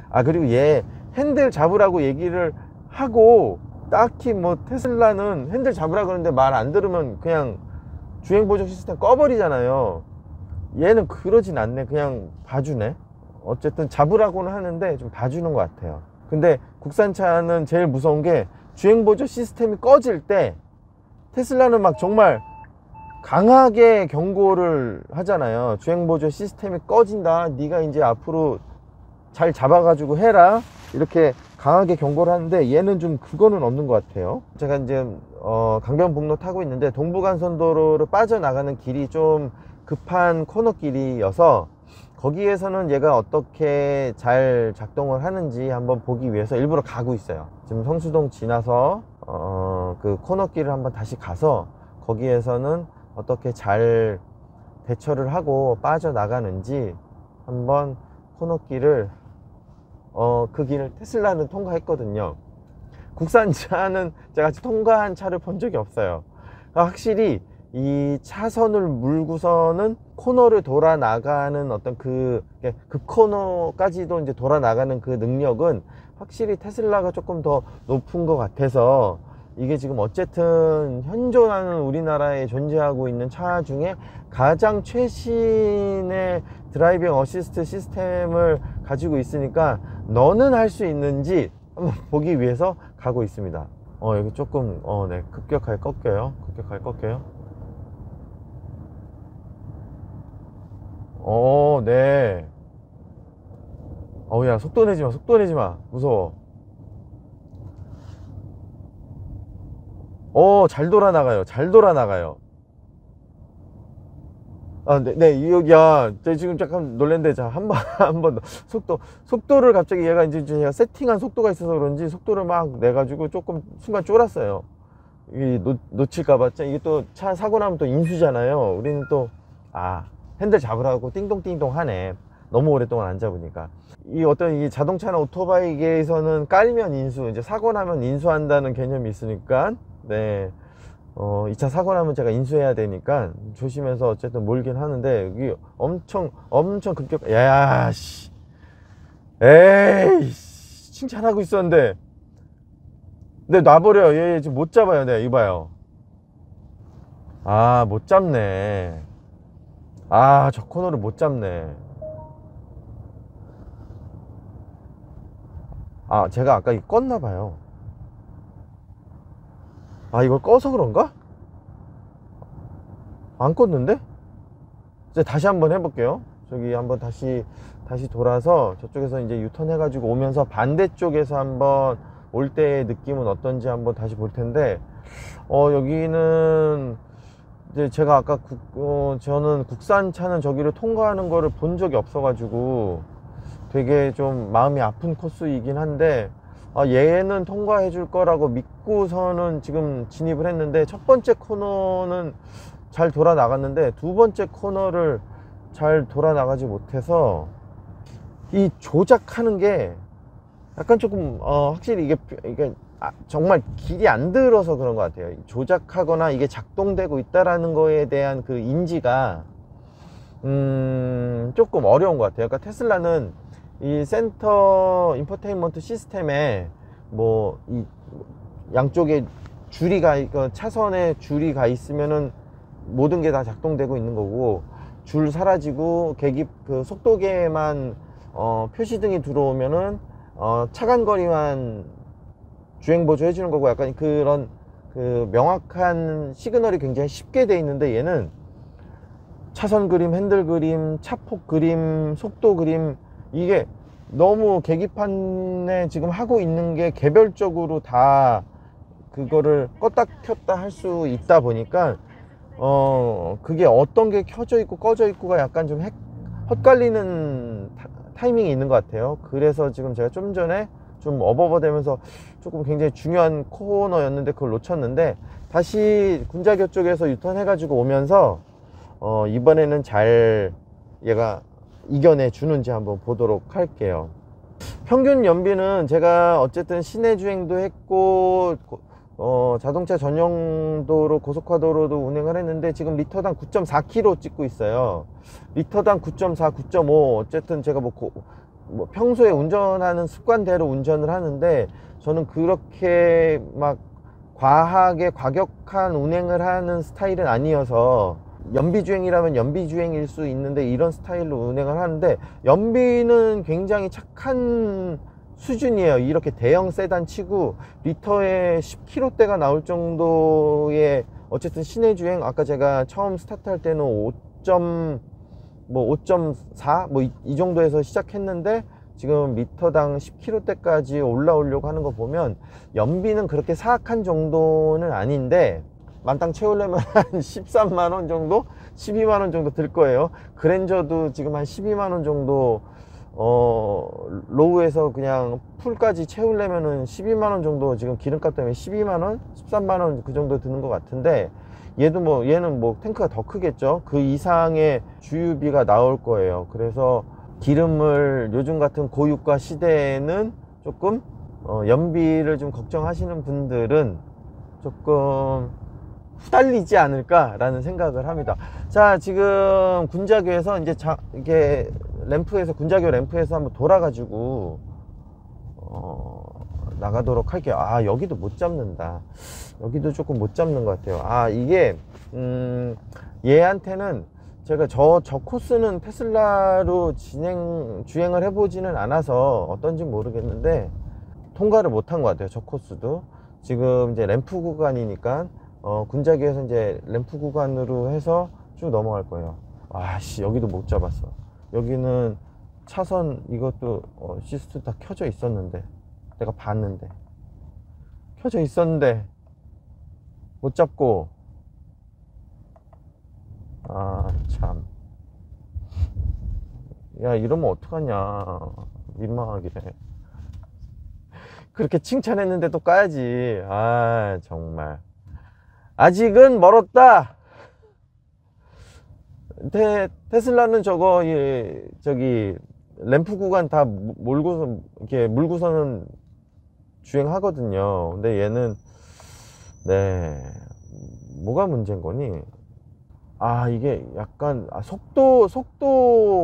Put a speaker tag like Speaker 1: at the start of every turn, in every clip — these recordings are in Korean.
Speaker 1: 아 그리고 얘 핸들 잡으라고 얘기를 하고 딱히 뭐 테슬라는 핸들 잡으라고 그러는데 말 안 들으면 그냥 주행보조 시스템 꺼버리잖아요. 얘는 그러진 않네. 그냥 봐주네. 어쨌든 잡으라고는 하는데 좀 봐주는 것 같아요. 근데 국산차는 제일 무서운 게 주행보조 시스템이 꺼질 때 테슬라는 막 정말 강하게 경고를 하잖아요. 주행보조 시스템이 꺼진다, 네가 이제 앞으로 잘 잡아가지고 해라, 이렇게 강하게 경고를 하는데 얘는 좀 그거는 없는 것 같아요. 제가 이제 강변북로 타고 있는데 동부간선도로를 빠져나가는 길이 좀 급한 코너길이어서 거기에서는 얘가 어떻게 잘 작동을 하는지 한번 보기 위해서 일부러 가고 있어요. 지금 성수동 지나서 그 코너길을 한번 다시 가서 거기에서는 어떻게 잘 대처를 하고 빠져나가는지 한번 코너길을 그 길을 테슬라는 통과했거든요. 국산차는 제가 통과한 차를 본 적이 없어요. 확실히 이 차선을 물고서는 코너를 돌아 나가는 어떤 그 코너까지도 이제 돌아 나가는 그 능력은 확실히 테슬라가 조금 더 높은 것 같아서, 이게 지금 어쨌든 현존하는 우리나라에 존재하고 있는 차 중에 가장 최신의 드라이빙 어시스트 시스템을 가지고 있으니까 너는 할 수 있는지 한번 보기 위해서 가고 있습니다. 여기 조금 네, 급격하게 꺾여요. 네. 야, 속도 내지 마. 무서워. 잘 돌아 나가요. 아, 네, 여기야. 저 지금 잠깐 놀랬는데, 자, 한 번 더. 속도를 갑자기 얘가 이제 제가 세팅한 속도가 있어서 그런지 속도를 막 내가지고 조금 순간 쫄았어요. 이 놓칠까봐. 이게 또 차 사고 나면 또 인수잖아요. 우리는 또, 핸들 잡으라고 띵동띵동 하네. 너무 오랫동안 안 잡으니까. 이 어떤 이 자동차나 오토바이계에서는 깔면 인수, 이제 사고 나면 인수한다는 개념이 있으니까, 네. 이 차 사고 나면 제가 인수해야 되니까 조심해서 어쨌든 몰긴 하는데, 여기 엄청 급격, 야씨. 에이, 칭찬하고 있었는데. 근데 놔버려. 얘 지금 못 잡아요. 네, 이봐요. 못 잡네. 저 코너를 못 잡네. 제가 아까 이거 껐나봐요. 이걸 꺼서 그런가? 안 껐는데? 이제 다시 한번 해볼게요. 저기 한번 다시 돌아서 저쪽에서 이제 유턴 해가지고 오면서 반대쪽에서 한번 올 때의 느낌은 어떤지 한번 다시 볼 텐데, 여기는 이제 제가 아까 저는 국산차는 저기를 통과하는 거를 본 적이 없어가지고 되게 좀 마음이 아픈 코스이긴 한데, 얘는 통과해 줄 거라고 믿고서는 지금 진입을 했는데, 첫 번째 코너는 잘 돌아 나갔는데 두 번째 코너를 잘 돌아 나가지 못해서 이 조작하는 게 약간 조금 확실히 이게 정말 길이 안 들어서 그런 것 같아요. 조작하거나 이게 작동되고 있다라는 거에 대한 그 인지가 조금 어려운 것 같아요. 그러니까 테슬라는 이 센터 인포테인먼트 시스템에 뭐 이 양쪽에 차선에 줄이 가 있으면은 모든 게 다 작동되고 있는 거고, 줄 사라지고 계기 그 속도계만 표시등이 들어오면은 차간거리만 주행보조 해주는 거고, 약간 그런 그 명확한 시그널이 굉장히 쉽게 돼 있는데, 얘는 차선 그림, 핸들 그림, 차폭 그림, 속도 그림, 이게 너무 계기판에 지금 하고 있는 게 개별적으로 다 그거를 껐다 켰다 할 수 있다 보니까 그게 어떤 게 켜져 있고 꺼져 있고가 약간 좀 헛갈리는 타이밍이 있는 것 같아요. 그래서 지금 제가 좀 전에 좀 어버버되면서 조금 굉장히 중요한 코너였는데 그걸 놓쳤는데, 다시 군자교 쪽에서 유턴 해가지고 오면서 이번에는 잘 얘가 이겨내 주는지 한번 보도록 할게요. 평균 연비는 제가 어쨌든 시내 주행도 했고 자동차 전용도로 고속화도로도 운행을 했는데 지금 리터당 9.4km 찍고 있어요. 리터당 9.4, 9.5 어쨌든 제가 뭐 뭐 평소에 운전하는 습관대로 운전을 하는데, 저는 그렇게 막 과하게 과격한 운행을 하는 스타일은 아니어서, 연비주행이라면 연비주행일 수 있는데 이런 스타일로 운행을 하는데, 연비는 굉장히 착한 수준이에요. 이렇게 대형 세단 치고 리터에 10km대가 나올 정도의, 어쨌든 시내주행, 아까 제가 처음 스타트할 때는 5.4 뭐 이 정도에서 시작했는데, 지금 리터당 10km대까지 올라오려고 하는 거 보면 연비는 그렇게 사악한 정도는 아닌데, 만땅 채우려면 한 13만원 정도? 12만원 정도 들 거예요. 그랜저도 지금 한 12만원 정도, 로우에서 그냥 풀까지 채우려면은 12만원 정도, 지금 기름값 때문에 12만원? 13만원 그 정도 드는 것 같은데, 얘는 뭐 탱크가 더 크겠죠. 그 이상의 주유비가 나올 거예요. 그래서 기름을 요즘 같은 고유가 시대에는 조금, 연비를 좀 걱정하시는 분들은 조금 후달리지 않을까 라는 생각을 합니다. 자, 지금 군자교에서 이제 이게 램프에서, 군자교 램프에서 한번 돌아가지고 나가도록 할게요. 아, 여기도 못 잡는다. 여기도 조금 못 잡는 것 같아요. 아, 이게 얘한테는 제가 저 코스는 테슬라로 주행을 해보지는 않아서 어떤지 모르겠는데, 통과를 못한 것 같아요. 저 코스도 지금 이제 램프 구간이니까, 군자기에서 이제 램프 구간으로 해서 쭉 넘어갈 거예요. 아씨, 여기도 못 잡았어. 여기는 차선, 이것도 시스트 다 켜져 있었는데, 내가 봤는데 켜져 있었는데 못 잡고, 아 참, 야 이러면 어떡하냐, 민망하게. 그렇게 칭찬했는데 또 까야지. 아 정말, 아직은 멀었다. 테슬라는 저기 램프 구간 다 몰고서, 이렇게 물고서는 주행하거든요. 근데 얘는, 네, 뭐가 문제인 거니? 아, 이게 약간, 속도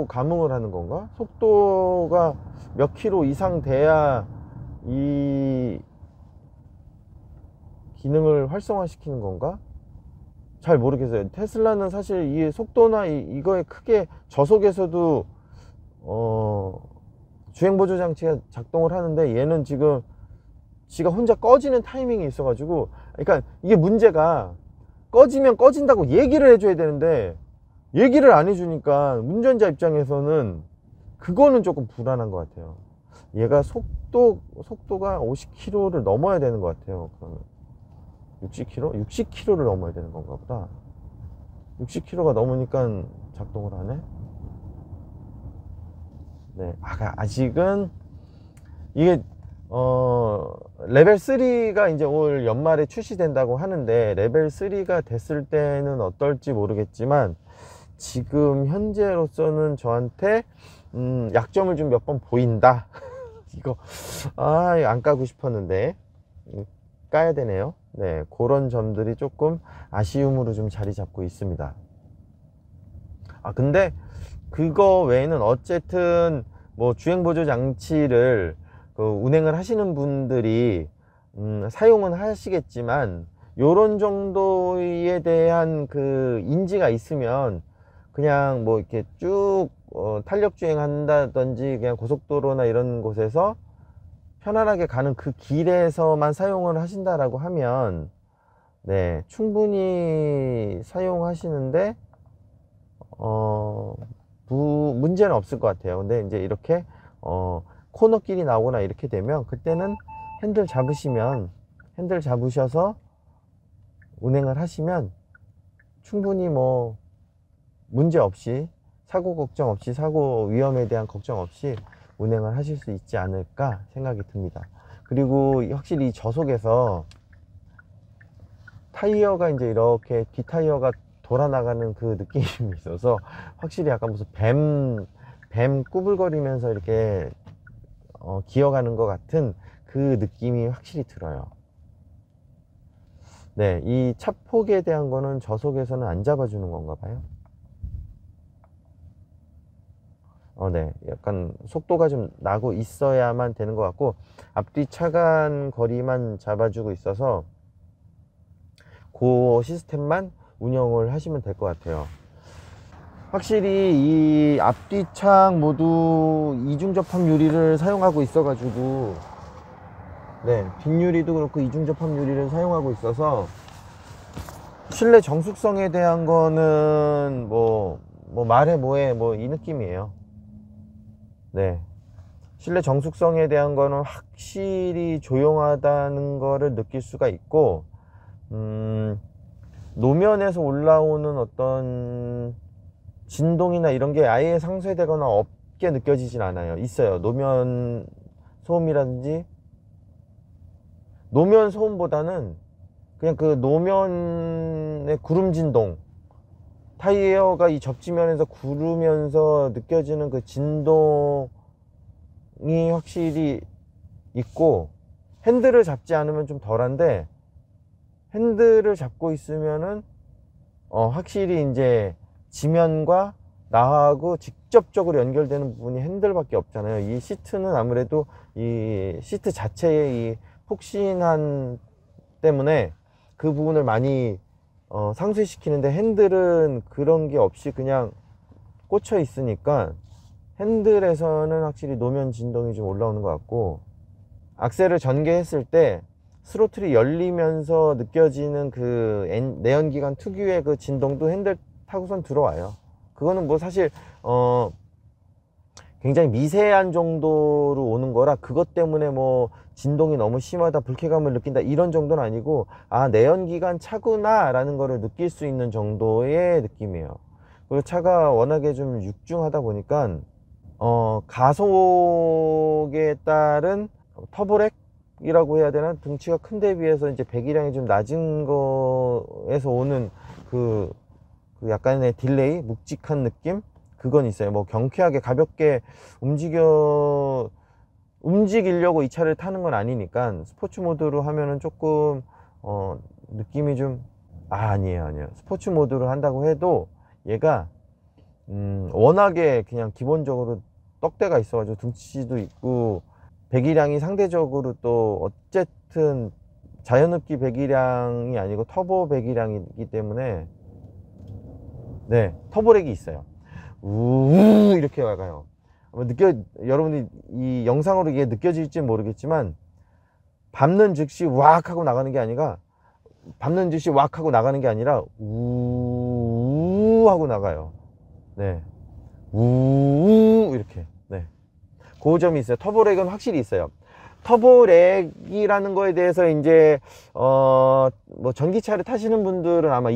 Speaker 1: 감응을 하는 건가? 속도가 몇 킬로 이상 돼야 이 기능을 활성화시키는 건가? 잘 모르겠어요. 테슬라는 사실 이 속도나 이거에 크게, 저속에서도 주행 보조 장치가 작동을 하는데, 얘는 지금 지가 혼자 꺼지는 타이밍이 있어 가지고, 그러니까 이게 문제가, 꺼지면 꺼진다고 얘기를 해줘야 되는데 얘기를 안 해주니까 운전자 입장에서는 그거는 조금 불안한 것 같아요. 얘가 속도가 50km를 넘어야 되는 것 같아요. 그러면 60km? 60km를 넘어야 되는 건가 보다. 60km가 넘으니까 작동을 하네. 네, 아직은 이게 레벨 3가 이제 올 연말에 출시된다고 하는데, 레벨 3가 됐을 때는 어떨지 모르겠지만, 지금 현재로서는 저한테 약점을 좀 몇 번 보인다. 이거 안 까고 싶었는데 까야 되네요. 네, 그런 점들이 조금 아쉬움으로 좀 자리 잡고 있습니다. 근데 그거 외에는 어쨌든 뭐 주행보조 장치를 운행을 하시는 분들이 사용은 하시겠지만, 요런 정도에 대한 그 인지가 있으면 그냥 뭐 이렇게 쭉 탄력 주행 한다든지, 그냥 고속도로나 이런 곳에서 편안하게 가는 그 길에서만 사용을 하신다라고 하면, 네, 충분히 사용하시는데 문제는 없을 것 같아요. 근데 이제 이렇게 코너길이 나오거나 이렇게 되면, 그때는 핸들 잡으셔서 운행을 하시면 충분히 뭐 문제 없이, 사고 걱정 없이, 사고 위험에 대한 걱정 없이 운행을 하실 수 있지 않을까 생각이 듭니다. 그리고 확실히 저속에서 타이어가 이제 이렇게 뒷타이어가 돌아나가는 그 느낌이 있어서, 확실히 약간 무슨 뱀 꾸불거리면서 이렇게 기어가는 것 같은 그 느낌이 확실히 들어요. 네, 이 차폭에 대한 거는 저속에서는 안 잡아주는 건가 봐요. 네, 약간 속도가 좀 나고 있어야만 되는 것 같고, 앞뒤 차간 거리만 잡아주고 있어서 그 시스템만 운영을 하시면 될 것 같아요. 확실히 이 앞뒤창 모두 이중 접합 유리를 사용하고 있어 가지고, 네, 뒷유리도 그렇고 이중 접합 유리를 사용하고 있어서 실내 정숙성에 대한 거는 뭐 말해 뭐해 뭐 이 느낌이에요. 네, 실내 정숙성에 대한 거는 확실히 조용하다는 거를 느낄 수가 있고, 노면에서 올라오는 어떤 진동이나 이런 게 아예 상쇄되거나 없게 느껴지진 않아요. 있어요. 노면 소음이라든지, 노면 소음보다는 그냥 그 노면의 구름 진동, 타이어가 이 접지면에서 구르면서 느껴지는 그 진동이 확실히 있고, 핸들을 잡지 않으면 좀 덜한데, 핸들을 잡고 있으면은 확실히 이제 지면과 나하고 직접적으로 연결되는 부분이 핸들밖에 없잖아요. 이 시트는 아무래도 이 시트 자체의 이 폭신한 때문에 그 부분을 많이 상쇄시키는데, 핸들은 그런 게 없이 그냥 꽂혀 있으니까 핸들에서는 확실히 노면 진동이 좀 올라오는 것 같고, 악셀을 전개했을 때 스로틀이 열리면서 느껴지는 그 내연기관 특유의 그 진동도 핸들 타고선 들어와요. 그거는 뭐 사실 굉장히 미세한 정도로 오는 거라, 그것 때문에 뭐 진동이 너무 심하다, 불쾌감을 느낀다, 이런 정도는 아니고, 아, 내연기관 차구나 라는 거를 느낄 수 있는 정도의 느낌이에요. 그리고 차가 워낙에 좀 육중하다 보니까 가속에 따른 터보렉이라고 해야 되나, 등치가 큰 데 비해서 이제 배기량이 좀 낮은 거에서 오는 그 약간의 딜레이, 묵직한 느낌, 그건 있어요. 뭐 경쾌하게 가볍게 움직이려고 이 차를 타는 건 아니니까, 스포츠 모드로 하면은 조금 느낌이 좀 아니에요. 스포츠 모드로 한다고 해도 얘가 워낙에 그냥 기본적으로 떡대가 있어 가지고 등치도 있고, 배기량이 상대적으로 또 어쨌든 자연흡기 배기량이 아니고 터보 배기량이기 때문에, 네, 터보렉이 있어요. 우우 이렇게 와가요. 여러분이 이 영상으로 이게 느껴질지 모르겠지만, 밟는 즉시 왁 하고 나가는 게 아니라, 우우 하고 나가요. 네, 우우 이렇게. 네, 그 점이 있어요. 터보렉은 확실히 있어요. 터보렉이라는 거에 대해서 이제 뭐 전기차를 타시는 분들은 아마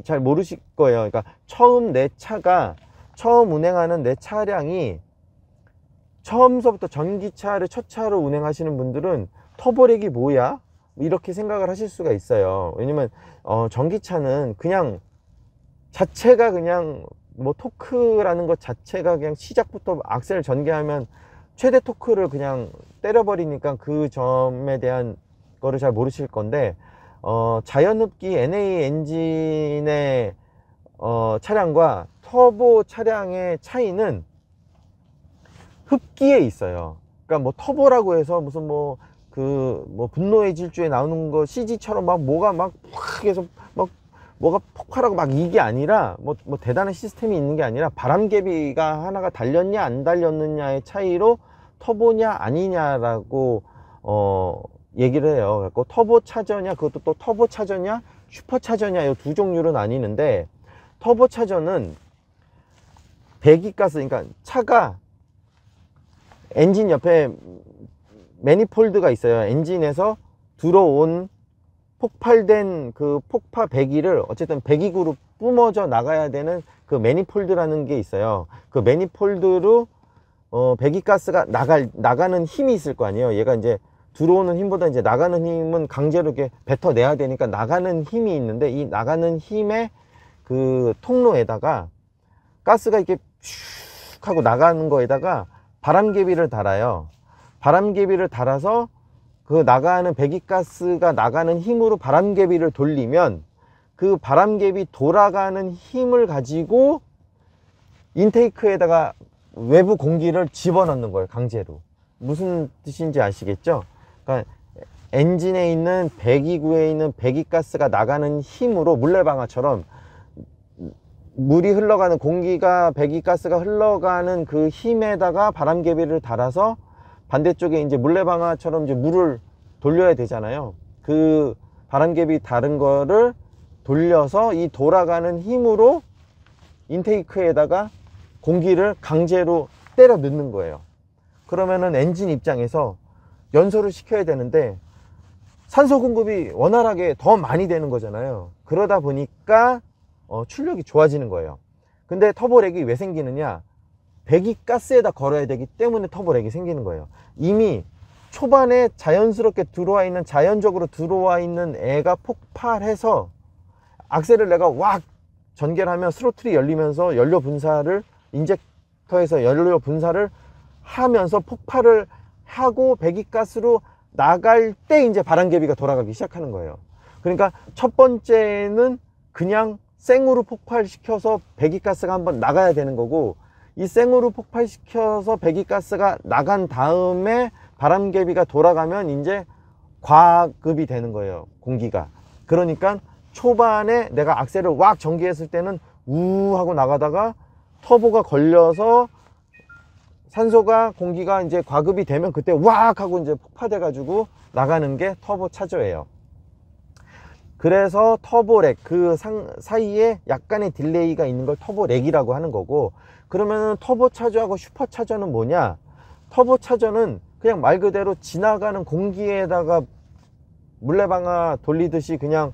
Speaker 1: 잘 모르실 거예요. 그러니까 처음 운행하는 내 차량이, 처음서부터 전기차를 첫 차로 운행하시는 분들은 터보렉이 뭐야? 이렇게 생각을 하실 수가 있어요. 왜냐면 전기차는 그냥 자체가 그냥 뭐 토크라는 것 자체가 그냥 시작부터 악셀을 전개하면 최대 토크를 그냥 때려버리니까, 그 점에 대한 거를 잘 모르실 건데, 자연흡기 NA 엔진의 차량과 터보 차량의 차이는 흡기에 있어요. 그러니까 뭐 터보라고 해서 무슨 뭐 분노의 질주에 나오는 거 CG처럼 막 뭐가 막 확 해서 막 뭐가 폭발하고 막 이게 아니라, 뭐 대단한 시스템이 있는 게 아니라, 바람개비가 하나가 달렸냐 안 달렸느냐의 차이로 터보냐 아니냐라고 얘기를 해요. 그래서 터보 차저냐, 그것도 또 터보 차저냐 슈퍼 차저냐, 이 두 종류로 나뉘는데, 터보 차저는 배기가스, 그러니까 차가 엔진 옆에 매니폴드가 있어요. 엔진에서 들어온 폭발된 그 폭파 배기를 어쨌든 배기구로 뿜어져 나가야 되는 그 매니폴드라는 게 있어요. 그 매니폴드로 배기가스가 나가는 힘이 있을 거 아니에요. 얘가 이제 들어오는 힘보다 이제 나가는 힘은 강제로 이렇게 뱉어내야 되니까 나가는 힘이 있는데, 이 나가는 힘의 그 통로에다가 가스가 이렇게 슉 하고 나가는 거에다가 바람개비를 달아요. 바람개비를 달아서 그 나가는 배기가스가 나가는 힘으로 바람개비를 돌리면, 그 바람개비 돌아가는 힘을 가지고 인테이크에다가 외부 공기를 집어넣는 거예요, 강제로. 무슨 뜻인지 아시겠죠? 그러니까 엔진에 있는 배기구에 있는 배기가스가 나가는 힘으로 물레방아처럼 물이 흘러가는, 공기가 배기가스가 흘러가는 그 힘에다가 바람개비를 달아서 반대쪽에 이제 물레방아처럼 이제 물을 돌려야 되잖아요. 그 바람개비 다른 거를 돌려서 이 돌아가는 힘으로 인테이크에다가 공기를 강제로 때려 넣는 거예요. 그러면은 엔진 입장에서 연소를 시켜야 되는데 산소 공급이 원활하게 더 많이 되는 거잖아요. 그러다 보니까 출력이 좋아지는 거예요. 근데 터보렉이 왜 생기느냐? 배기가스에다 걸어야 되기 때문에 터보렉이 생기는 거예요. 이미 초반에 자연스럽게 들어와 있는, 자연적으로 들어와 있는 애가 폭발해서 악셀을 내가 왁 전개를 하면 스로틀이 열리면서 연료 분사를, 인젝터에서 연료 분사를 하면서 폭발을 하고 배기가스로 나갈 때 이제 바람개비가 돌아가기 시작하는 거예요. 그러니까 첫 번째는 그냥 생으로 폭발시켜서 배기가스가 한번 나가야 되는 거고, 이 생으로 폭발시켜서 배기가스가 나간 다음에 바람개비가 돌아가면 이제 과급이 되는 거예요, 공기가. 그러니까 초반에 내가 악셀을 왁 전개했을 때는 우 하고 나가다가 터보가 걸려서 산소가, 공기가 이제 과급이 되면 그때 왁 하고 이제 폭파돼 가지고 나가는 게 터보 차저예요. 그래서 터보렉, 그 사이에 약간의 딜레이가 있는 걸 터보렉이라고 하는 거고, 그러면 터보 차저하고 슈퍼 차저는 뭐냐? 터보 차저는 그냥 말 그대로 지나가는 공기에다가 물레방아 돌리듯이 그냥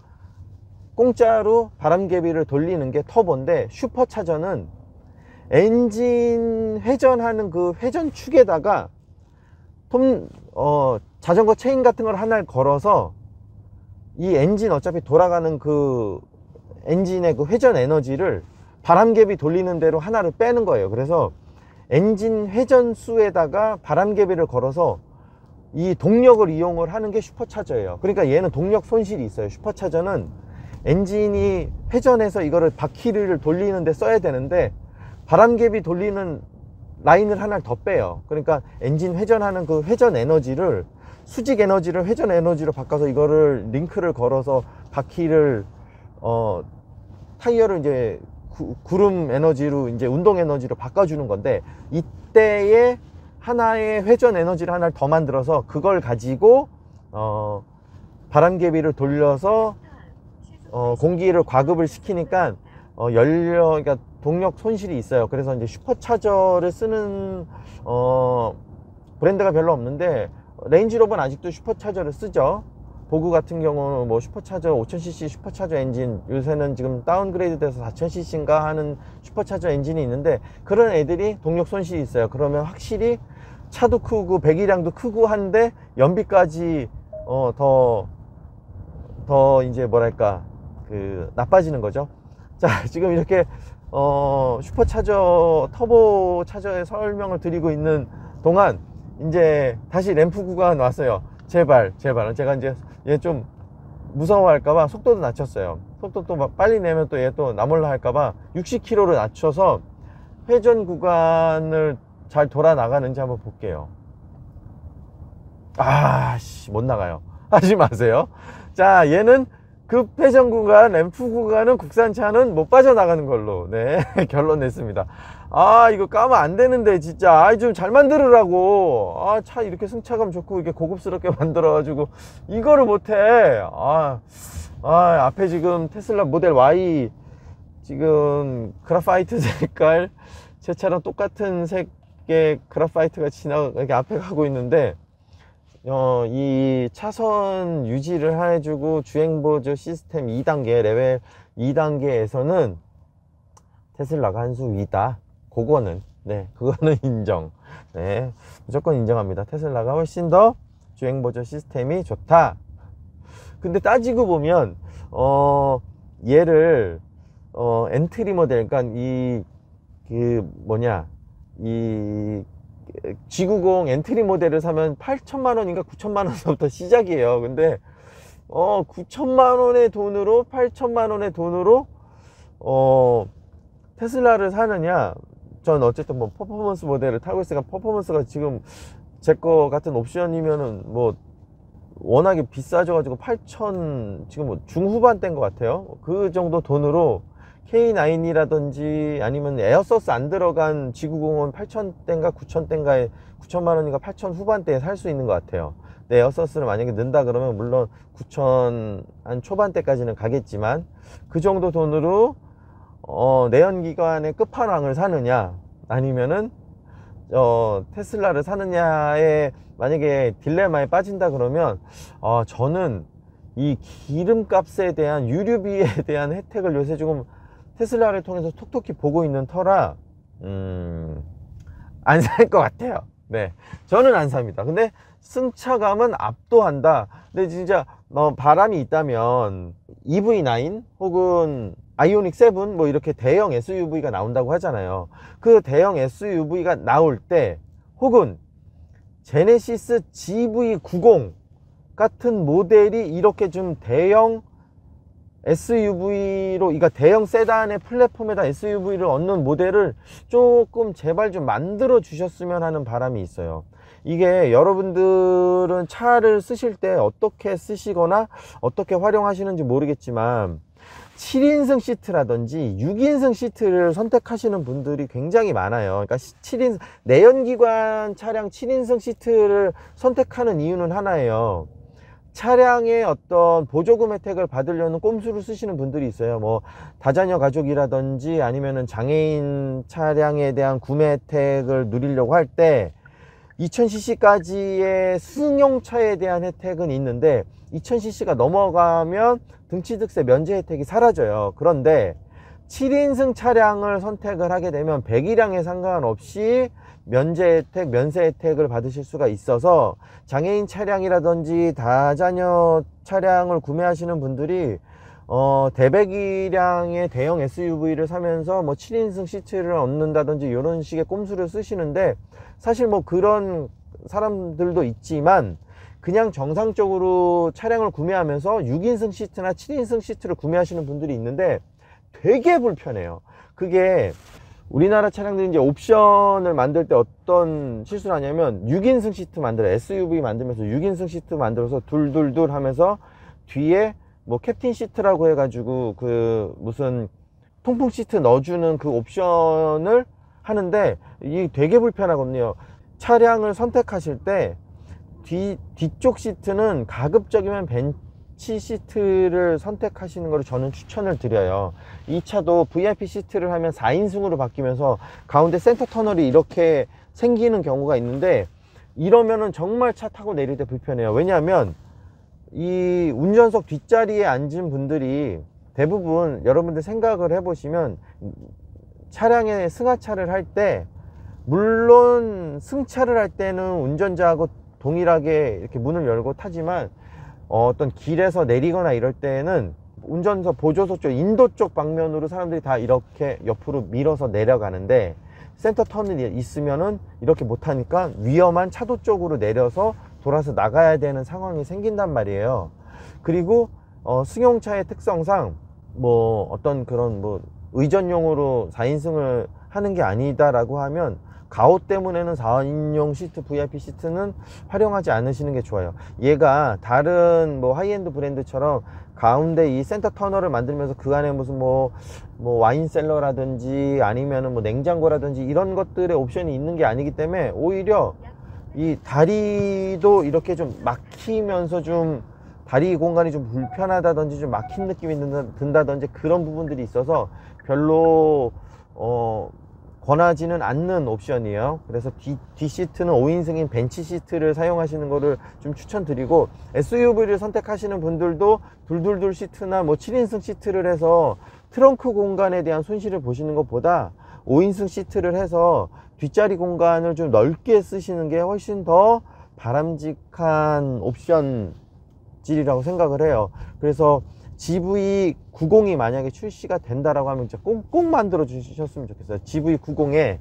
Speaker 1: 공짜로 바람개비를 돌리는 게 터보인데, 슈퍼 차저는 엔진 회전하는 그 회전축에다가 자전거 체인 같은 걸 하나를 걸어서 이 엔진, 어차피 돌아가는 그 엔진의 그 회전 에너지를 바람개비 돌리는 대로 하나를 빼는 거예요. 그래서 엔진 회전수에다가 바람개비를 걸어서 이 동력을 이용을 하는 게 슈퍼차저예요. 그러니까 얘는 동력 손실이 있어요. 슈퍼차저는 엔진이 회전해서 이거를 바퀴를 돌리는 데 써야 되는데 바람개비 돌리는 라인을 하나를 더 빼요. 그러니까 엔진 회전하는 그 회전 에너지를, 수직 에너지를 회전 에너지로 바꿔서 이거를 링크를 걸어서 바퀴를 타이어를 이제 구름 에너지로, 이제 운동 에너지로 바꿔주는 건데, 이때에 하나의 회전 에너지를 하나를 더 만들어서 그걸 가지고 바람개비를 돌려서 공기를 과급을 시키니까 연료, 그러니까 동력 손실이 있어요. 그래서 이제 슈퍼차저를 쓰는 브랜드가 별로 없는데, 레인지로버는 아직도 슈퍼차저를 쓰죠. 보그 같은 경우는 뭐 슈퍼차저 5000cc 슈퍼차저 엔진, 요새는 지금 다운그레이드 돼서 4000cc인가 하는 슈퍼차저 엔진이 있는데, 그런 애들이 동력 손실이 있어요. 그러면 확실히 차도 크고 배기량도 크고 한데 연비까지 더 이제 뭐랄까 나빠지는 거죠. 자, 지금 이렇게 슈퍼차저, 터보 차저의 설명을 드리고 있는 동안 이제 다시 램프 구간 왔어요. 제발 제가 이제 얘 좀 무서워할까봐 속도도 낮췄어요. 속도 또 빨리 내면 또 얘 또 나몰라 할까봐 60km로 낮춰서 회전 구간을 잘 돌아 나가는지 한번 볼게요. 아씨, 못 나가요. 하지 마세요. 자, 얘는 급회전 구간, 램프 구간은 국산차는 못 빠져나가는 걸로, 네, 결론 냈습니다. 아, 이거 까면 안 되는데, 진짜. 좀 잘 만들으라고. 차 이렇게 승차감 좋고, 이렇게 고급스럽게 만들어가지고, 이거를 못해. 앞에 지금 테슬라 모델 Y, 지금 그라파이트 색깔, 제 차랑 똑같은 색의 그라파이트가 이렇게 앞에 가고 있는데, 이 차선 유지를 해주고 주행보조 시스템 2단계, 레벨 2단계에서는 테슬라가 한 수 위다. 그거는, 네, 그거는 인정. 네, 무조건 인정합니다. 테슬라가 훨씬 더 주행보조 시스템이 좋다. 근데 따지고 보면, 얘를, 엔트리 모델, 그러니까 G90 엔트리 모델을 사면 8천만원인가 9천만원서부터 시작이에요. 근데 9천만원의 돈으로, 8천만원의 돈으로 테슬라를 사느냐, 전 어쨌든 뭐 퍼포먼스 모델을 타고 있으니까 퍼포먼스가 지금 제 거 같은 옵션이면은 뭐 워낙에 비싸져 가지고 8천, 지금 뭐 중후반대인 것 같아요. 그 정도 돈으로 K9이라든지 아니면 에어서스 안 들어간 G90은 8천대인가 9천대인가에 9천만 원인가 8천 후반대에 살 수 있는 것 같아요. 근데 에어서스를 만약에 넣는다 그러면 물론 9천 한 초반대까지는 가겠지만, 그 정도 돈으로 내연기관의 끝판왕을 사느냐 아니면은 테슬라를 사느냐에 만약에 딜레마에 빠진다 그러면 저는 이 기름값에 대한 유류비에 대한 혜택을 요새 조금 테슬라를 통해서 톡톡히 보고 있는 터라 안 살 것 같아요. 네, 저는 안 삽니다. 근데 승차감은 압도한다. 근데 진짜 바람이 있다면 EV9 혹은 아이오닉 7 뭐 이렇게 대형 SUV가 나온다고 하잖아요. 그 대형 SUV가 나올 때, 혹은 제네시스 GV90 같은 모델이 이렇게 좀 대형 SUV로, 그러니까 대형 세단의 플랫폼에다 SUV를 얻는 모델을 조금 제발 좀 만들어 주셨으면 하는 바람이 있어요. 이게 여러분들은 차를 쓰실 때 어떻게 쓰시거나 어떻게 활용하시는지 모르겠지만 7인승 시트라든지 6인승 시트를 선택하시는 분들이 굉장히 많아요. 그러니까 7인승 내연기관 차량 7인승 시트를 선택하는 이유는 하나예요. 차량의 어떤 보조금 혜택을 받으려는 꼼수를 쓰시는 분들이 있어요. 뭐 다자녀 가족이라든지 아니면은 장애인 차량에 대한 구매 혜택을 누리려고 할 때 2000cc까지의 승용차에 대한 혜택은 있는데 2000cc가 넘어가면 등취득세 면제 혜택이 사라져요. 그런데 7인승 차량을 선택을 하게 되면 배기량에 상관없이 면제 혜택, 면세 혜택을 받으실 수가 있어서 장애인 차량이라든지 다자녀 차량을 구매하시는 분들이 대배기량의 대형 SUV를 사면서 뭐 7인승 시트를 얻는다든지 이런 식의 꼼수를 쓰시는데, 사실 뭐 그런 사람들도 있지만 그냥 정상적으로 차량을 구매하면서 6인승 시트나 7인승 시트를 구매하시는 분들이 있는데 되게 불편해요. 그게 우리나라 차량들이 이제 옵션을 만들 때 어떤 실수를 하냐면 6인승 시트 SUV 만들면서 6인승 시트 만들어서 둘둘둘 하면서 뒤에 뭐 캡틴 시트라고 해가지고 그 무슨 통풍 시트 넣어주는 그 옵션을 하는데 이게 되게 불편하거든요. 차량을 선택하실 때 뒤쪽 시트는 가급적이면 벤치 시트를 선택하시는 것을 저는 추천을 드려요. 이 차도 VIP 시트를 하면 4인승으로 바뀌면서 가운데 센터 터널이 이렇게 생기는 경우가 있는데, 이러면은 정말 차 타고 내릴 때 불편해요. 왜냐하면 이 운전석 뒷자리에 앉은 분들이 대부분, 여러분들 생각을 해보시면 차량에 승하차를 할 때, 물론 승차를 할 때는 운전자하고 동일하게 이렇게 문을 열고 타지만 어떤 길에서 내리거나 이럴 때는 운전석 보조석 쪽 인도 쪽 방면으로 사람들이 다 이렇게 옆으로 밀어서 내려가는데, 센터 터널이 있으면은 이렇게 못하니까 위험한 차도 쪽으로 내려서 돌아서 나가야 되는 상황이 생긴단 말이에요. 그리고 승용차의 특성상 뭐 어떤 그런 뭐 의전용으로 4인승을 하는 게 아니다라고 하면 가오 때문에는 4인용 시트, VIP 시트는 활용하지 않으시는 게 좋아요. 얘가 다른 뭐 하이엔드 브랜드처럼 가운데 이 센터 터널을 만들면서 그 안에 무슨 뭐 와인 셀러라든지 아니면은 뭐 냉장고라든지 이런 것들의 옵션이 있는 게 아니기 때문에 오히려 이 다리도 이렇게 좀 막히면서 좀 다리 공간이 좀 불편하다든지 좀 막힌 느낌이 든다든지 그런 부분들이 있어서 별로 권하지는 않는 옵션이에요. 그래서 뒤 시트는 5인승인 벤치 시트를 사용하시는 거를 좀 추천드리고, SUV를 선택하시는 분들도 둘둘둘 시트나 뭐 7인승 시트를 해서 트렁크 공간에 대한 손실을 보시는 것보다 5인승 시트를 해서 뒷자리 공간을 좀 넓게 쓰시는 게 훨씬 더 바람직한 옵션질이라고 생각을 해요. 그래서 GV90이 만약에 출시가 된다라고 하면 진짜 꼭 만들어 주셨으면 좋겠어요. GV90에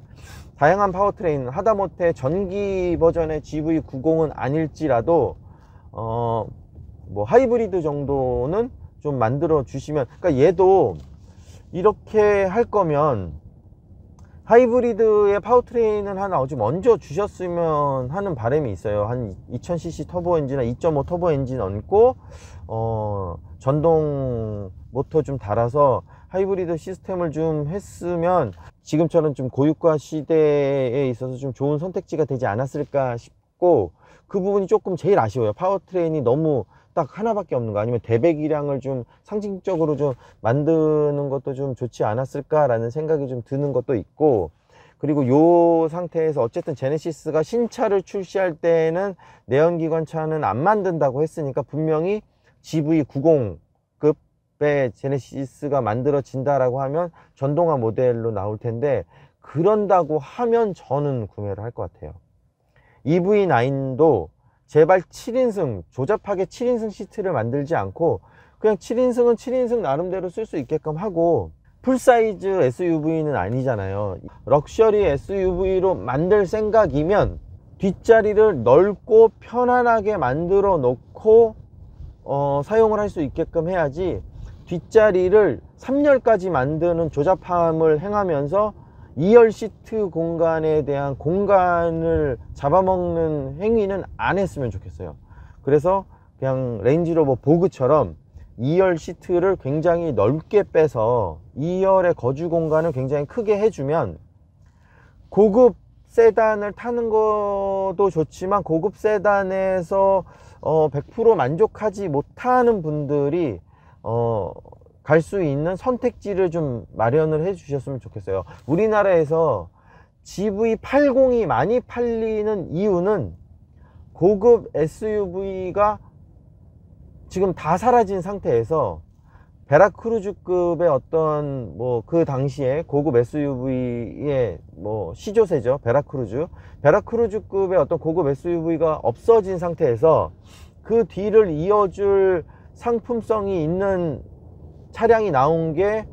Speaker 1: 다양한 파워트레인, 하다못해 전기 버전의 GV90은 아닐지라도 뭐 하이브리드 정도는 좀 만들어 주시면, 그러니까 얘도 이렇게 할 거면 하이브리드의 파워트레인은 하나 좀 얹어 주셨으면 하는 바람이 있어요. 한 2000cc 터보 엔진이나 2.5 터보 엔진 얹고 전동 모터 좀 달아서 하이브리드 시스템을 좀 했으면 지금처럼 좀 고유가 시대에 있어서 좀 좋은 선택지가 되지 않았을까 싶고, 그 부분이 조금 제일 아쉬워요. 파워트레인이 너무 딱 하나밖에 없는 거, 아니면 대배기량을 좀 상징적으로 좀 만드는 것도 좀 좋지 않았을까라는 생각이 좀 드는 것도 있고, 그리고 요 상태에서 어쨌든 제네시스가 신차를 출시할 때는 내연기관차는 안 만든다고 했으니까 분명히 GV90급의 제네시스가 만들어진다라고 하면 전동화 모델로 나올 텐데, 그런다고 하면 저는 구매를 할 것 같아요. EV9도 제발 7인승, 조잡하게 7인승 시트를 만들지 않고 그냥 7인승은 7인승 나름대로 쓸 수 있게끔 하고, 풀사이즈 SUV는 아니잖아요. 럭셔리 SUV로 만들 생각이면 뒷자리를 넓고 편안하게 만들어 놓고 사용을 할 수 있게끔 해야지, 뒷자리를 3열까지 만드는 조잡함을 행하면서 2열 시트 공간에 대한 공간을 잡아먹는 행위는 안 했으면 좋겠어요. 그래서 그냥 레인지로버 보그처럼 2열 시트를 굉장히 넓게 빼서 2열의 거주 공간을 굉장히 크게 해주면, 고급 세단을 타는 것도 좋지만 고급 세단에서 100% 만족하지 못하는 분들이 갈 수 있는 선택지를 좀 마련을 해 주셨으면 좋겠어요. 우리나라에서 GV80이 많이 팔리는 이유는 고급 SUV가 지금 다 사라진 상태에서 베라크루즈급의 어떤 그 당시에 고급 SUV의 시조세죠. 베라크루즈급의 어떤 고급 SUV가 없어진 상태에서 그 뒤를 이어줄 상품성이 있는 차량이 나온 게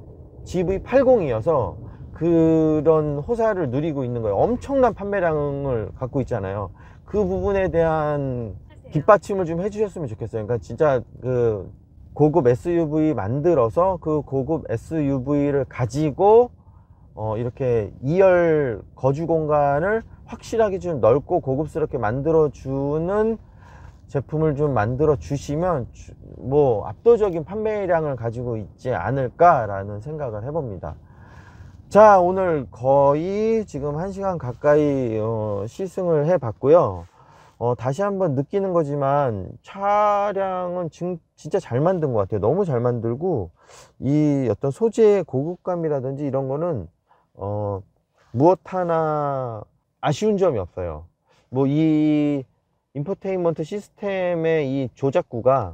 Speaker 1: GV80이어서 그런 호사를 누리고 있는 거예요. 엄청난 판매량을 갖고 있잖아요. 그 부분에 대한 뒷받침을 좀 해주셨으면 좋겠어요. 그러니까 진짜 그 고급 SUV 만들어서 그 고급 SUV를 가지고 이렇게 2열 거주 공간을 확실하게 좀 넓고 고급스럽게 만들어주는 제품을 좀 만들어 주시면 압도적인 판매량을 가지고 있지 않을까라는 생각을 해봅니다. 자, 오늘 거의 지금 1시간 가까이 시승을 해 봤고요. 다시 한번 느끼는 거지만 차량은 진짜 잘 만든 것 같아요. 너무 잘 만들고, 이 어떤 소재의 고급감이라든지 이런 거는 무엇 하나 아쉬운 점이 없어요. 이 인포테인먼트 시스템의 이 조작구가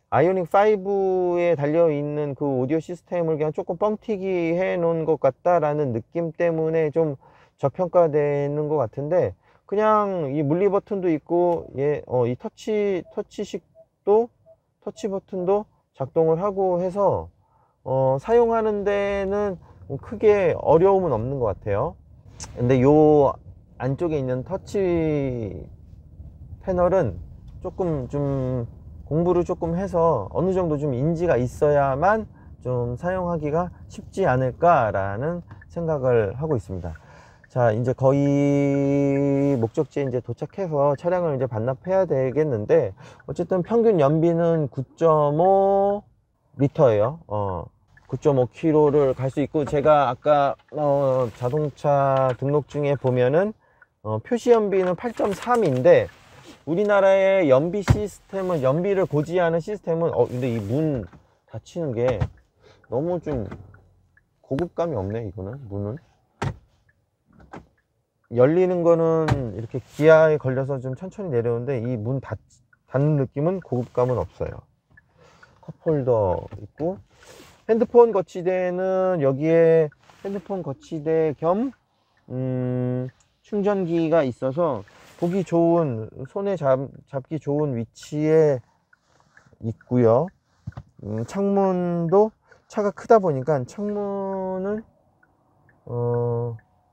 Speaker 1: 아이오닉 5에 달려있는 그 오디오 시스템을 그냥 조금 뻥튀기 해 놓은 것 같다라는 느낌 때문에 좀 저평가되는 것 같은데, 그냥 이 물리 버튼도 있고, 이 터치 버튼도 작동을 하고 해서 사용하는 데는 크게 어려움은 없는 것 같아요. 근데 요 안쪽에 있는 터치 패널은 조금 좀 공부를 조금 해서 어느 정도 좀 인지가 있어야만 좀 사용하기가 쉽지 않을까라는 생각을 하고 있습니다. 자, 이제 거의 목적지에 이제 도착해서 차량을 이제 반납해야 되겠는데, 어쨌든 평균 연비는 9.5 리터예요. 9.5km를 갈 수 있고, 제가 아까 자동차 등록증에 보면은 표시 연비는 8.3인데 우리나라의 연비 시스템은, 연비를 고지하는 시스템은 근데 이 문 닫히는 게 너무 좀 고급감이 없네. 이거는 문은 열리는 거는 이렇게 기아에 걸려서 좀 천천히 내려오는데, 이 문 닫는 느낌은 고급감은 없어요. 컵홀더 있고, 핸드폰 거치대는 여기에 핸드폰 거치대 겸 충전기가 있어서 보기 좋은, 손에 잡기 좋은 위치에 있고요. 창문도 차가 크다 보니까 창문은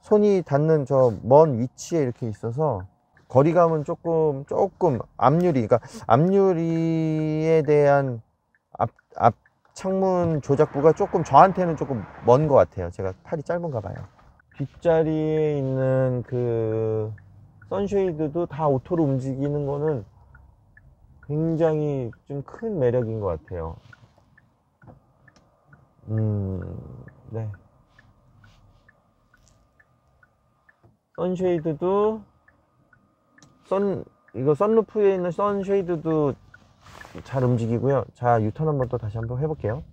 Speaker 1: 손이 닿는 저 먼 위치에 이렇게 있어서 거리감은 조금 그러니까 앞유리에 대한 앞 창문 조작부가 조금 저한테는 조금 먼 것 같아요. 제가 팔이 짧은가 봐요. 뒷자리에 있는 그 선쉐이드도 다 오토로 움직이는 거는 굉장히 좀 큰 매력인 것 같아요. 네. 선쉐이드도 이거 선루프에 있는 선쉐이드도 잘 움직이고요. 자, 유턴 한번 또 다시 한번 해볼게요.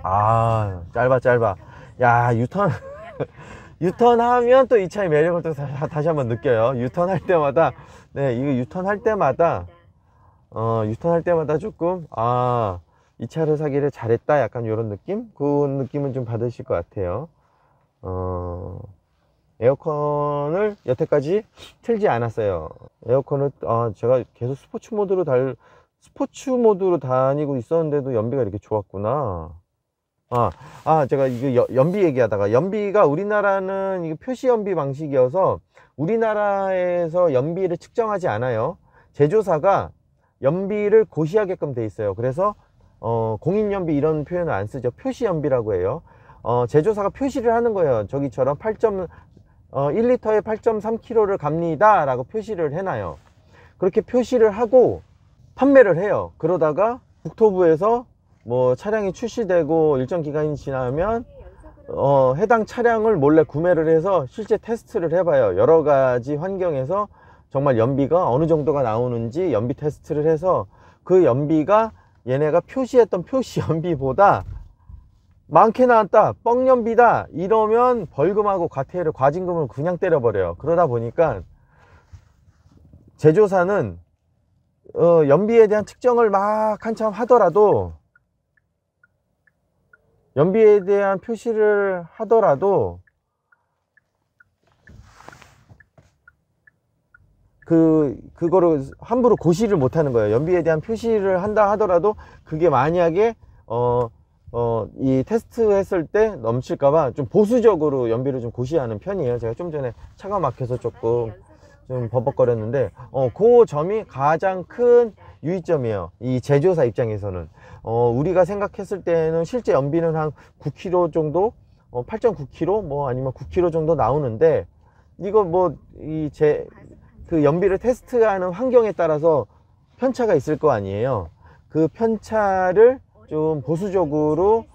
Speaker 1: 아, 짧아. 야, 유턴 유턴 하면 또 이 차의 매력을 또 다시 한번 느껴요. 유턴 할 때마다, 네, 이거 유턴 할 때마다 조금, 이 차를 사기를 잘했다, 약간 이런 느낌? 그 느낌은 좀 받으실 것 같아요. 에어컨을 여태까지 틀지 않았어요. 에어컨을 제가 계속 스포츠 모드로 다니고 있었는데도 연비가 이렇게 좋았구나. 제가 이거 연비 얘기하다가, 연비가 우리나라는 이거 표시 연비 방식이어서 우리나라에서 연비를 측정하지 않아요. 제조사가 연비를 고시하게끔 돼 있어요. 그래서 공인 연비 이런 표현을 안 쓰죠. 표시 연비라고 해요. 제조사가 표시를 하는 거예요. 저기처럼 1리터에 8.3km를 갑니다 라고 표시를 해놔요. 그렇게 표시를 하고 판매를 해요. 그러다가 국토부에서 뭐 차량이 출시되고 일정 기간이 지나면 해당 차량을 몰래 구매를 해서 실제 테스트를 해봐요. 여러 가지 환경에서 정말 연비가 어느 정도가 나오는지 연비 테스트를 해서 그 연비가 얘네가 표시했던 표시 연비보다 많게 나왔다, 뻥연비다 이러면 벌금하고 과징금을 그냥 때려버려요. 그러다 보니까 제조사는 연비에 대한 측정을 막 한참 하더라도, 연비에 대한 표시를 하더라도 그거를 함부로 고시를 못하는 거예요. 연비에 대한 표시를 한다 하더라도 그게 만약에 이 테스트 했을 때 넘칠까봐 좀 보수적으로 연비를 좀 고시하는 편이에요. 제가 좀 전에 차가 막혀서 조금 좀 버벅거렸는데, 그 점이 가장 큰 유의점이에요. 이 제조사 입장에서는. 우리가 생각했을 때는 실제 연비는 한 9km 정도, 8.9km 뭐 아니면 9km 정도 나오는데, 이거 뭐 그 연비를 테스트하는 환경에 따라서 편차가 있을 거 아니에요. 그 편차를 좀 보수적으로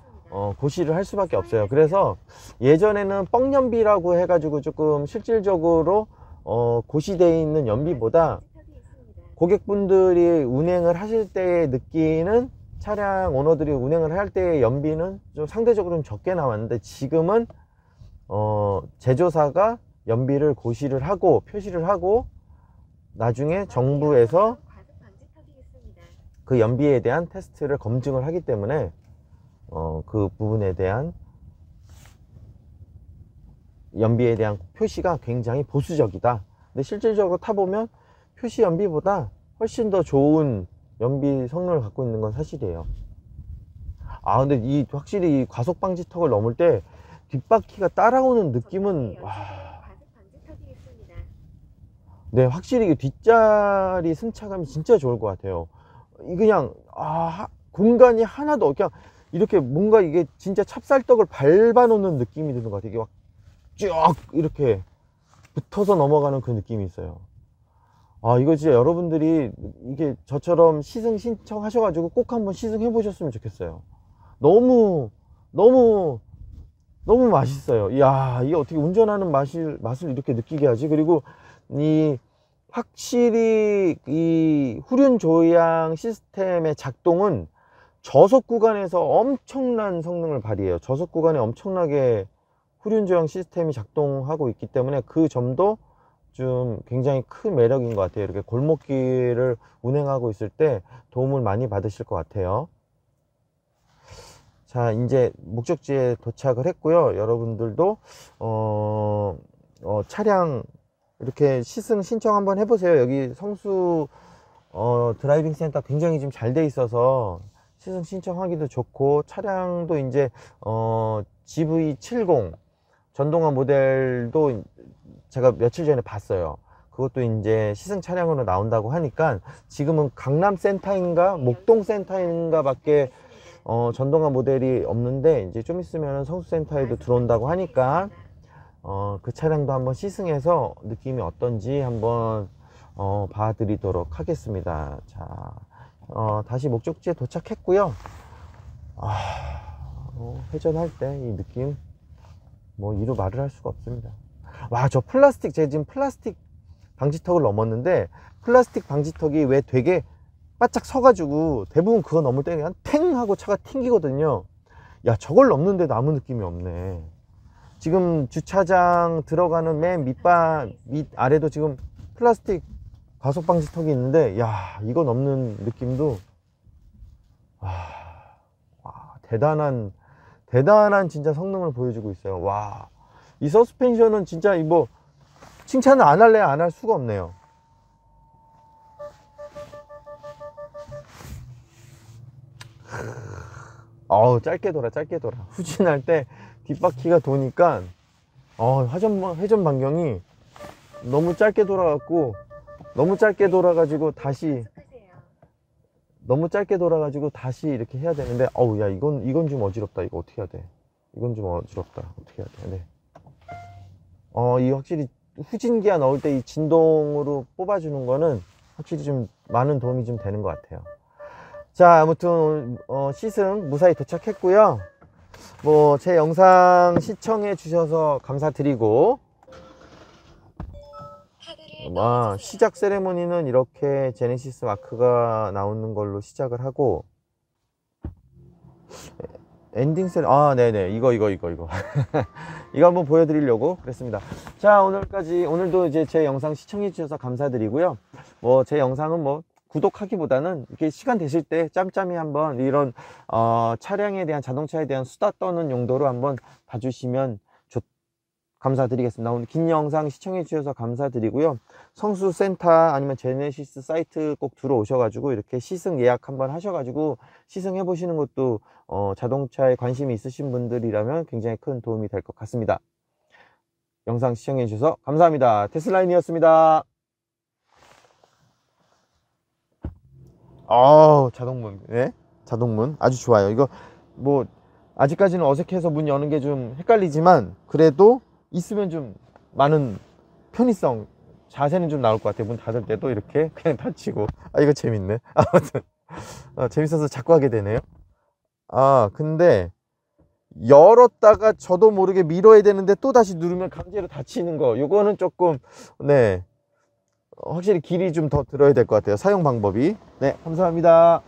Speaker 1: 고시를 할 수밖에 없어요. 그래서 예전에는 뻥연비라고 해가지고 조금 실질적으로 고시되어 있는 연비보다 고객분들이 운행을 하실 때 느끼는, 차량 오너들이 운행을 할 때의 연비는 좀 상대적으로 좀 적게 나왔는데, 지금은 제조사가 연비를 고시를 하고 표시를 하고 나중에 정부에서 그 연비에 대한 테스트를 검증을 하기 때문에 그 부분에 대한 연비에 대한 표시가 굉장히 보수적이다. 근데 실질적으로 타보면 표시 연비보다 훨씬 더 좋은 연비 성능을 갖고 있는 건 사실이에요. 근데 확실히 이 과속 방지턱을 넘을 때 뒷바퀴가 따라오는 느낌은, 네, 확실히 뒷자리 승차감이 진짜 좋을 것 같아요. 그냥 공간이 하나도 그냥 이렇게 뭔가 이게 진짜 찹쌀떡을 밟아 놓는 느낌이 드는 것 같아요. 이게 막 쭉 이렇게 붙어서 넘어가는 그 느낌이 있어요. 이거 진짜 여러분들이 이게 저처럼 시승 신청하셔가지고 꼭 한번 시승해 보셨으면 좋겠어요. 너무 맛있어요. 이야, 이게 어떻게 운전하는 맛을 이렇게 느끼게 하지? 그리고 확실히 이 후륜 조향 시스템의 작동은 저속 구간에서 엄청난 성능을 발휘해요. 저속 구간에 엄청나게 후륜 조향 시스템이 작동하고 있기 때문에 그 점도 좀 굉장히 큰 매력인 것 같아요. 이렇게 골목길을 운행하고 있을 때 도움을 많이 받으실 것 같아요. 자, 이제 목적지에 도착을 했고요. 여러분들도 차량 이렇게 시승 신청 한번 해보세요. 여기 성수 드라이빙 센터 굉장히 좀 잘 돼 있어서 시승 신청하기도 좋고, 차량도 이제 GV70 전동화 모델도 제가 며칠 전에 봤어요. 그것도 이제 시승 차량으로 나온다고 하니까, 지금은 강남 센터인가 목동 센터인가 밖에 전동화 모델이 없는데, 이제 좀 있으면 성수 센터에도 들어온다고 하니까 그 차량도 한번 시승해서 느낌이 어떤지 한번 봐드리도록 하겠습니다. 자, 다시 목적지에 도착했고요. 회전할 때 이 느낌 뭐 이루 말을 할 수가 없습니다. 와, 저 플라스틱, 제가 지금 플라스틱 방지턱을 넘었는데 플라스틱 방지턱이 왜 되게 바짝 서가지고 대부분 그거 넘을 때 그냥 탱 하고 차가 튕기거든요. 야, 저걸 넘는데도 아무 느낌이 없네. 지금 주차장 들어가는 맨 밑 아래도 지금 플라스틱 과속 방지턱이 있는데, 야, 이거 넘는 느낌도 대단한 진짜 성능을 보여주고 있어요. 와, 이 서스펜션은 진짜 뭐 칭찬을 안 할래 안 할 수가 없네요. 짧게 돌아. 후진할 때 뒷바퀴가 도니까 회전 반경이 너무 짧게 돌아가지고 다시 이렇게 해야 되는데, 야, 이건 좀 어지럽다. 이거 어떻게 해야 돼? 어떻게 해야 돼? 네. 이 확실히 후진기아 넣을 때 이 진동으로 뽑아주는 거는 확실히 좀 많은 도움이 좀 되는 것 같아요. 자, 아무튼 시승 무사히 도착했고요. 뭐 제 영상 시청해 주셔서 감사드리고, 시작 세레모니는 이렇게 제네시스 마크가 나오는 걸로 시작을 하고, 엔딩 네네, 이거 이거 한번 보여드리려고 그랬습니다. 자, 오늘도 이제 제 영상 시청해 주셔서 감사드리고요. 뭐 제 영상은 뭐 구독하기보다는 이렇게 시간 되실 때 짬짬이 한번 이런 자동차에 대한 수다 떠는 용도로 한번 봐주시면 감사드리겠습니다. 오늘 긴 영상 시청해 주셔서 감사드리고요. 성수센터 아니면 제네시스 사이트 꼭 들어오셔가지고 이렇게 시승 예약 한번 하셔가지고 시승해 보시는 것도 자동차에 관심이 있으신 분들이라면 굉장히 큰 도움이 될 것 같습니다. 영상 시청해 주셔서 감사합니다. 테슬라인이었습니다. 자동문, 네? 자동문 아주 좋아요. 이거 뭐 아직까지는 어색해서 문 여는 게 좀 헷갈리지만 그래도 있으면 좀 많은 편의성, 자세는 좀 나올 것 같아요. 문 닫을 때도 이렇게 그냥 닫히고. 이거 재밌네. 아무튼 재밌어서 자꾸 하게 되네요. 근데 열었다가 저도 모르게 밀어야 되는데 또 다시 누르면 강제로 닫히는 거, 요거는 조금 네, 확실히 길이 좀 더 들어야 될 것 같아요. 사용 방법이. 네, 감사합니다.